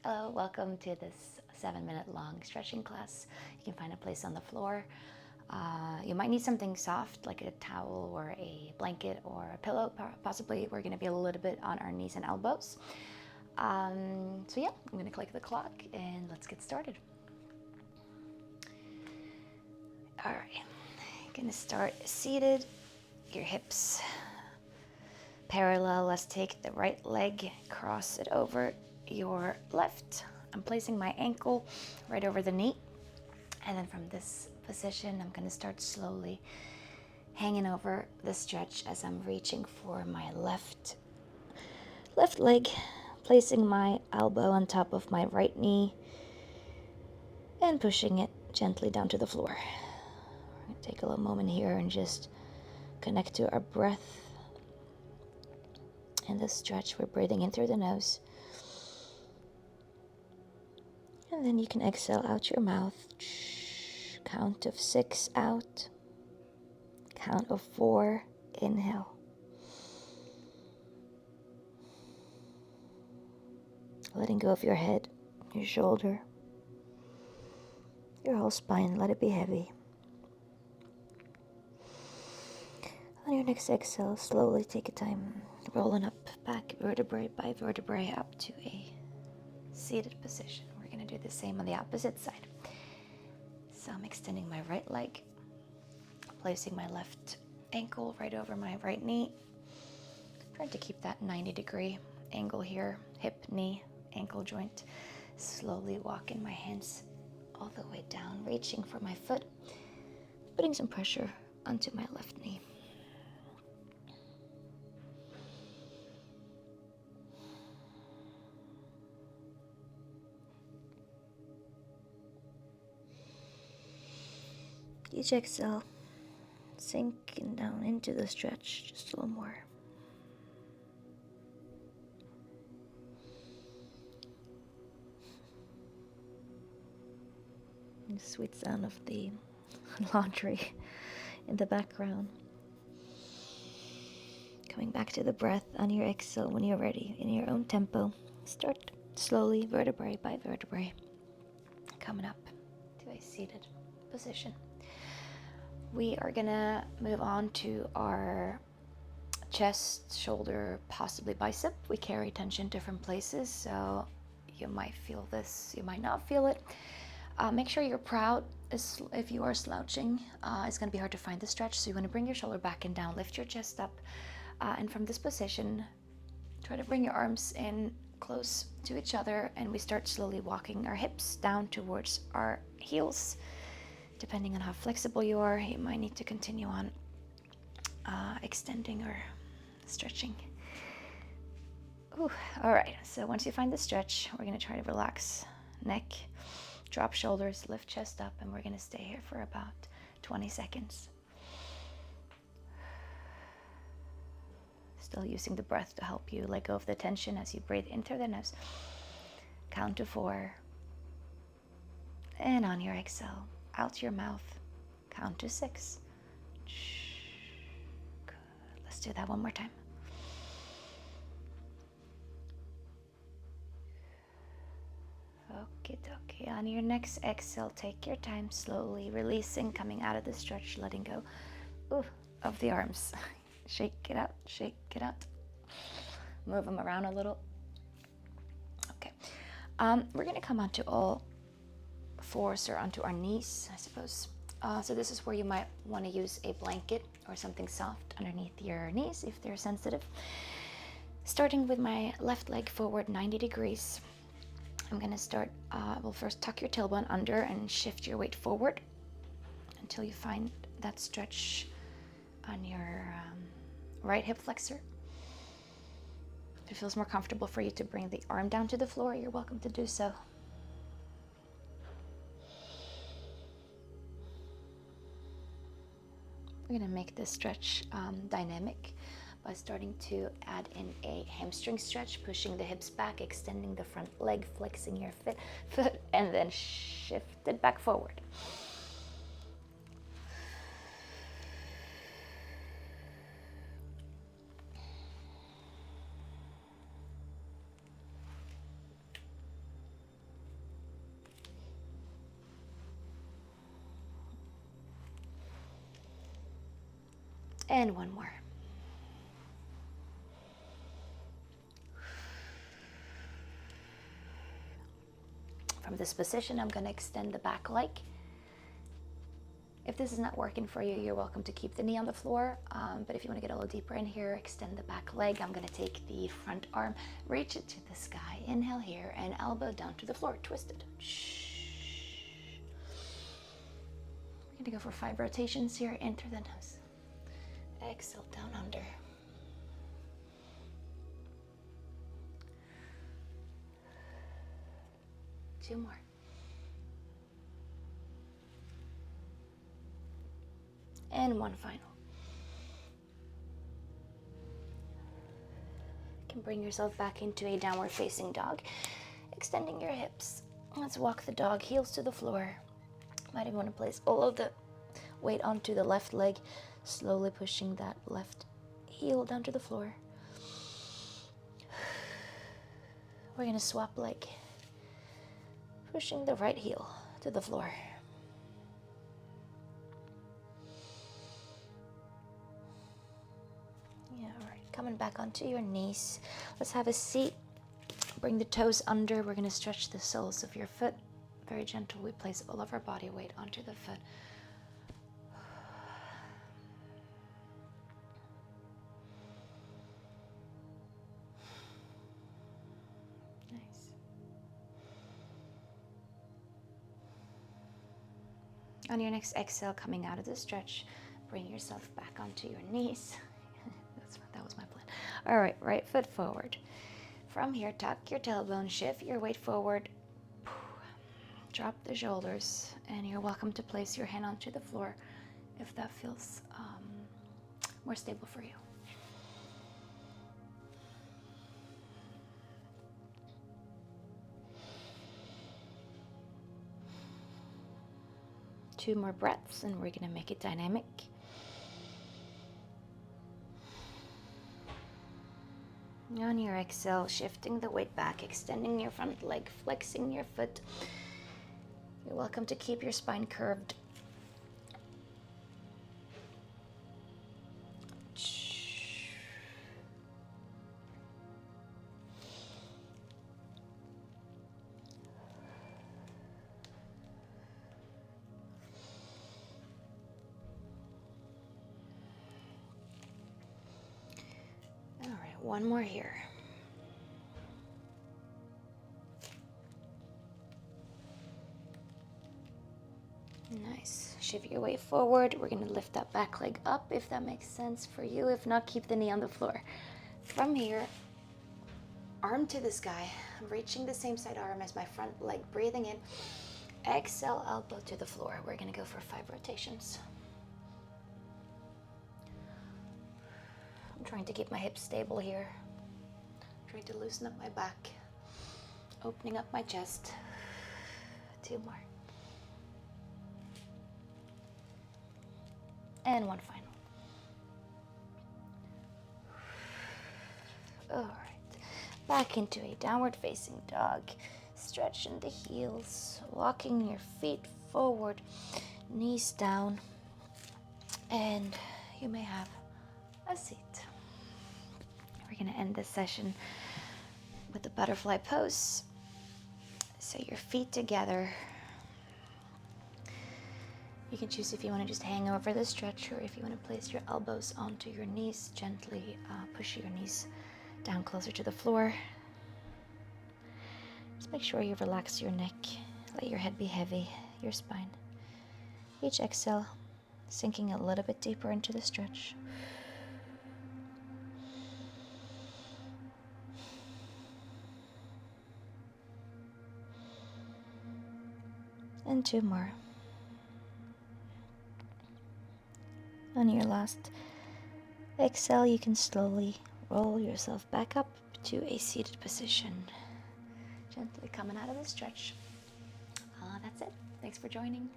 Hello, welcome to this 7-minute long stretching class. You can find a place on the floor. You might need something soft like a towel or a blanket or a pillow. Possibly we're going to be a little bit on our knees and elbows. So yeah, I'm going to click the clock and let's get started. All right, going to start seated, your hips parallel. Let's take the right leg, cross it over your left. I'm placing my ankle right over the knee. And then from this position, I'm going to start slowly hanging over the stretch as I'm reaching for my left leg, placing my elbow on top of my right knee and pushing it gently down to the floor. We're going to take a little moment here and just connect to our breath. In this stretch, we're breathing in through the nose. And then you can exhale out your mouth. Count of 6 out. Count of 4 inhale. Letting go of your head, your shoulder, your whole spine. Let it be heavy. On your next exhale, slowly take a time rolling up back vertebrae by vertebrae up to a seated position. We're going to do the same on the opposite side. So I'm extending my right leg, placing my left ankle right over my right knee. Trying to keep that 90-degree angle here, hip, knee, ankle joint. Slowly walking my hands all the way down, reaching for my foot, putting some pressure onto my left knee. Each exhale, sinking down into the stretch just a little more. The sweet sound of the laundry in the background. Coming back to the breath on your exhale when you're ready, in your own tempo. Start slowly, vertebrae by vertebrae, coming up to a seated position. We are gonna move on to our chest, shoulder, possibly bicep. We carry tension different places, so you might feel this, you might not feel it. Make sure you're proud. If you are slouching, it's going to be hard to find the stretch, so you want to bring your shoulder back and down, lift your chest up, and from this position, try to bring your arms in close to each other, and we start slowly walking our hips down towards our heels. Depending on how flexible you are, you might need to continue on extending or stretching. Ooh, all right, so once you find the stretch, we're going to try to relax neck, drop shoulders, lift chest up, and we're going to stay here for about 20 seconds. Still using the breath to help you let go of the tension as you breathe in through the nose. Count to 4. And on your exhale, out your mouth, count to 6. Good. Let's do that one more time. Okie dokie. On your next exhale, take your time, slowly releasing, coming out of the stretch, letting go of the arms. Shake it out, shake it out. Move them around a little. Okay. We're going to come onto all fours or onto our knees, I suppose. So this is where you might want to use a blanket or something soft underneath your knees if they're sensitive. Starting with my left leg forward 90 degrees. I'm going to start, well, first tuck your tailbone under and shift your weight forward until you find that stretch on your right hip flexor. If it feels more comfortable for you to bring the arm down to the floor, you're welcome to do so. We're going to make this stretch dynamic by starting to add in a hamstring stretch, pushing the hips back, extending the front leg, flexing your foot, and then shift it back forward. And one more. From this position, I'm going to extend the back leg. If this is not working for you, you're welcome to keep the knee on the floor. But if you want to get a little deeper in here, extend the back leg. I'm going to take the front arm, reach it to the sky. Inhale here and elbow down to the floor, twisted. We're going to go for 5 rotations here. In through the nose. Exhale, down under. Two more. And one final. You can bring yourself back into a downward facing dog, extending your hips. Let's walk the dog, heels to the floor. Might even want to place all of the weight onto the left leg, slowly pushing that left heel down to the floor. We're going to swap leg, pushing the right heel to the floor. Coming back onto your knees. Let's have a seat. Bring the toes under. We're going to stretch the soles of your foot. Very gentle. We place all of our body weight onto the foot. Nice. On your next exhale, coming out of the stretch, bring yourself back onto your knees. That was my plan. All right, right foot forward. From here, tuck your tailbone, shift your weight forward. Drop the shoulders, and you're welcome to place your hand onto the floor if that feels more stable for you. Two more breaths, and we're going to make it dynamic. On your exhale, shifting the weight back, extending your front leg, flexing your foot. You're welcome to keep your spine curved. All right, one more here. Nice. Shift your weight forward. We're going to lift that back leg up if that makes sense for you. If not, keep the knee on the floor. From here, arm to the sky. I'm reaching the same side arm as my front leg. Breathing in. Exhale, elbow to the floor. We're going to go for 5 rotations. I'm trying to keep my hips stable here. Trying to loosen up my back. Opening up my chest. 2 more. And one final. All right. Back into a downward facing dog. Stretching the heels. Walking your feet forward. Knees down. And you may have a seat. We're going to end this session with the butterfly pose. So your feet together. You can choose if you want to just hang over the stretch or if you want to place your elbows onto your knees, gently push your knees down closer to the floor. Just make sure you relax your neck. Let your head be heavy, your spine. Each exhale, sinking a little bit deeper into the stretch. And 2 more. On your last exhale, you can slowly roll yourself back up to a seated position. Gently coming out of the stretch. That's it. Thanks for joining.